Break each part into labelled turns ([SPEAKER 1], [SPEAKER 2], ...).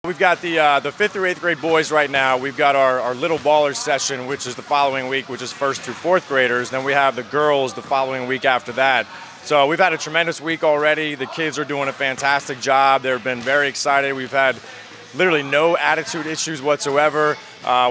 [SPEAKER 1] We've got the 5th through 8th grade boys right now. We've got our Little Ballers session, which is the following week, which is 1st through 4th graders. Then we have the girls the following week after that. So we've had a tremendous week already. The kids are doing a fantastic job. They've been very excited. We've had literally no attitude issues whatsoever.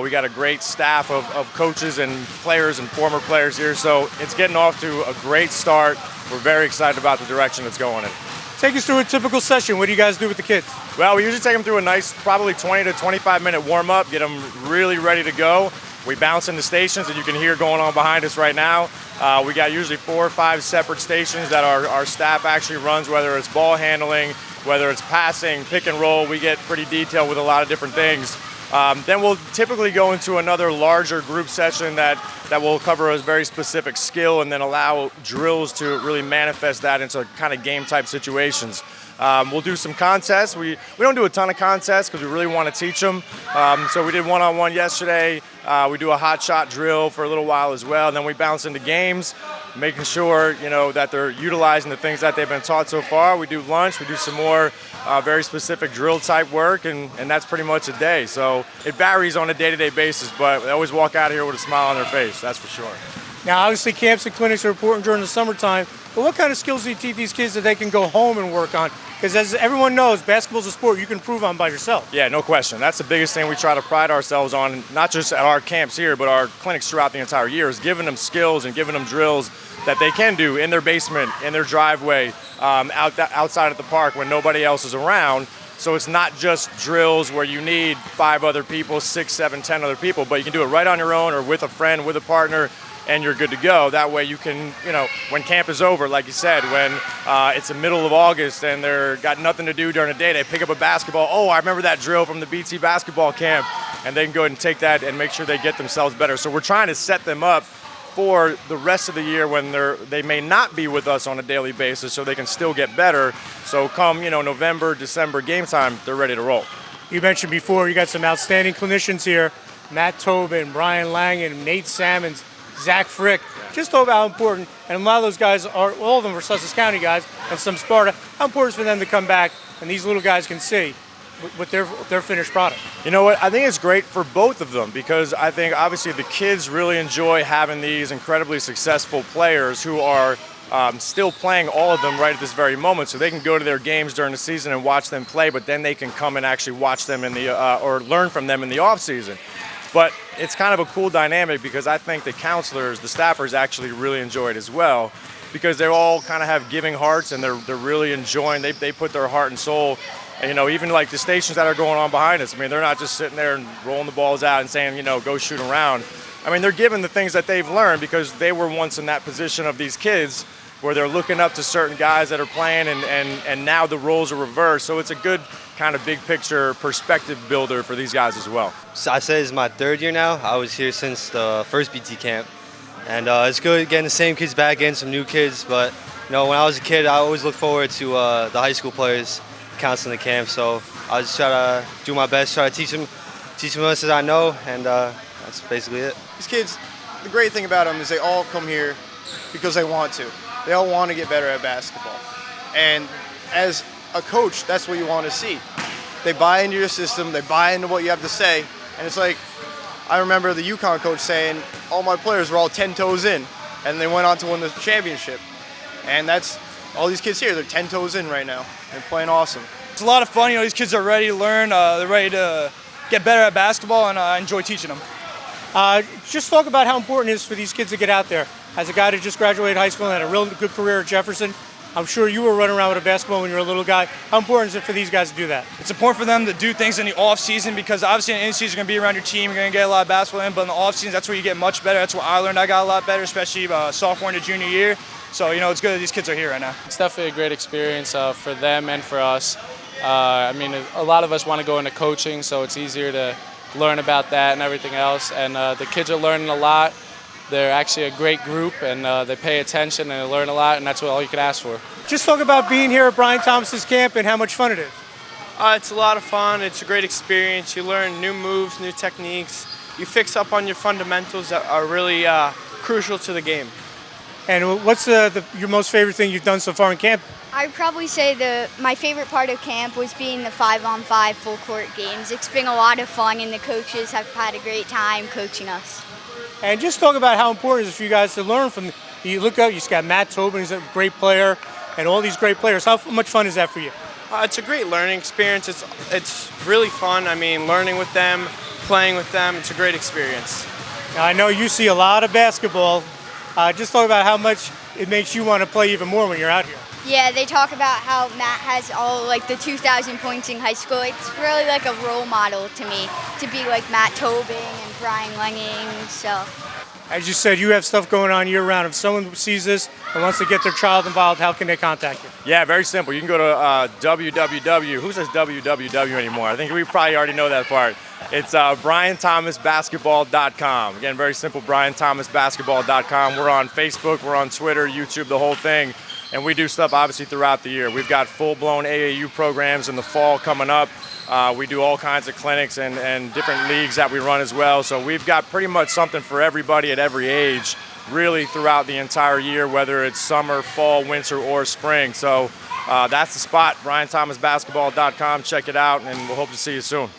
[SPEAKER 1] We got a great staff of coaches and players and former players here. So it's getting off to a great start. We're very excited about the direction it's going in.
[SPEAKER 2] Take us through a typical session. What do you guys do with the kids?
[SPEAKER 1] Well, we usually take them through a nice, probably 20 to 25 minute warm up, get them really ready to go. We bounce into stations that you can hear going on behind us right now. We got usually 4 or 5 separate stations that our staff actually runs, whether it's ball handling, whether it's passing, pick and roll. We get pretty detailed with a lot of different things. Then we'll typically go into another larger group session that will cover a very specific skill and then allow drills to really manifest that into kind of game type situations. We'll do some contests. We don't do a ton of contests because we really want to teach them. So we did one-on-one yesterday. We do a hot shot drill for a little while as well. And then we bounce into games, making sure that they're utilizing the things that they've been taught so far. We do lunch. We do some more very specific drill type work, and that's pretty much a day. So it varies on a day-to-day basis, but they always walk out of here with a smile on their face. That's for sure.
[SPEAKER 2] Now, obviously, camps and clinics are important during the summertime, but what kind of skills do you teach these kids that they can go home and work on? Because as everyone knows, basketball's a sport you can improve on by yourself.
[SPEAKER 1] Yeah, no question. That's the biggest thing we try to pride ourselves on, not just at our camps here, but our clinics throughout the entire year, is giving them skills and giving them drills that they can do in their basement, in their driveway, outside at the park when nobody else is around. So it's not just drills where you need 5 other people, 6, 7, 10 other people, but you can do it right on your own or with a friend, with a partner, and you're good to go. That way you can, when camp is over, like you said, when it's the middle of August and they're got nothing to do during the day, they pick up a basketball. Oh, I remember that drill from the BT basketball camp. And they can go ahead and take that and make sure they get themselves better. So we're trying to set them up for the rest of the year when they may not be with us on a daily basis, so they can still get better. So come, November, December game time, they're ready to roll.
[SPEAKER 2] You mentioned before you got some outstanding clinicians here. Matt Tobin, Brian Langen, Nate Sammons, Zach Frick. Just talk about how important, and a lot of those guys are, all of them are Sussex County guys, and some Sparta. How important is for them to come back and these little guys can see with their finished product?
[SPEAKER 1] You know what? I think it's great for both of them because I think obviously the kids really enjoy having these incredibly successful players who are still playing, all of them right at this very moment, so they can go to their games during the season and watch them play, but then they can come and actually watch them in the or learn from them in the off season. But it's kind of a cool dynamic because I think the counselors, the staffers actually really enjoy it as well because they all kind of have giving hearts and they're really enjoying, they put their heart and soul. And, even like the stations that are going on behind us, I mean, they're not just sitting there and rolling the balls out and saying, go shoot around. I mean, they're giving the things that they've learned because they were once in that position of these kids where they're looking up to certain guys that are playing and now the roles are reversed. So it's a good kind of big picture perspective builder for these guys as well.
[SPEAKER 3] So I said it's my 3rd year now. I was here since the first BT camp. And it's good getting the same kids back, getting some new kids. But, when I was a kid, I always looked forward to the high school players counseling the camp. So I just try to do my best, try to teach them as much as I know. And that's basically it.
[SPEAKER 4] These kids, the great thing about them is they all come here because they want to. They all want to get better at basketball. And as a coach, that's what you want to see. They buy into your system, they buy into what you have to say, and it's like, I remember the UConn coach saying, all my players were all 10 toes in, and they went on to win the championship. And that's, all these kids here, they're 10 toes in right now. They're playing awesome.
[SPEAKER 5] It's a lot of fun, these kids are ready to learn, they're ready to get better at basketball, and I enjoy teaching them.
[SPEAKER 2] Just talk about how important it is for these kids to get out there. As a guy that just graduated high school and had a real good career at Jefferson, I'm sure you were running around with a basketball when you were a little guy. How important is it for these guys to do that?
[SPEAKER 5] It's important for them to do things in the off season because obviously in the in-season you're going to be around your team, you're going to get a lot of basketball in, but in the off season that's where you get much better. That's what I learned. I got a lot better, especially sophomore and junior year. So, it's good that these kids are here right now.
[SPEAKER 6] It's definitely a great experience for them and for us. I mean, a lot of us want to go into coaching, so it's easier to learn about that and everything else. And the kids are learning a lot. They're actually a great group, and they pay attention and they learn a lot, and that's all you can ask for.
[SPEAKER 2] Just talk about being here at Brian Thomas's camp and how much fun it is.
[SPEAKER 7] It's a lot of fun. It's a great experience. You learn new moves, new techniques. You fix up on your fundamentals that are really crucial to the game.
[SPEAKER 2] And what's your most favorite thing you've done so far in camp?
[SPEAKER 8] I'd probably say my favorite part of camp was being the 5-on-5 full court games. It's been a lot of fun, and the coaches have had a great time coaching us.
[SPEAKER 2] And just talk about how important it is for you guys to learn from. You look out, you've got Matt Tobin, who's a great player, and all these great players. How much fun is that for you?
[SPEAKER 7] It's a great learning experience. It's really fun. I mean, learning with them, playing with them, it's a great experience.
[SPEAKER 2] Now, I know you see a lot of basketball. Just talk about how much it makes you want to play even more when you're out here.
[SPEAKER 8] Yeah, they talk about how Matt has all like the 2,000 points in high school. It's really like a role model to me to be like Matt Tobin and Brian Langing. So.
[SPEAKER 2] As you said, you have stuff going on year round. If someone sees this and wants to get their child involved, how can they contact you?
[SPEAKER 1] Yeah, very simple. You can go to www. Who says www anymore? I think we probably already know that part. It's BrianThomasBasketball.com. Again, very simple, BrianThomasBasketball.com. We're on Facebook, we're on Twitter, YouTube, the whole thing. And we do stuff obviously throughout the year. We've got full-blown AAU programs in the fall coming up. We do all kinds of clinics and different leagues that we run as well. So we've got pretty much something for everybody at every age, really throughout the entire year, whether it's summer, fall, winter, or spring. So that's the spot, BrianThomasBasketball.com. Check it out, and we'll hope to see you soon.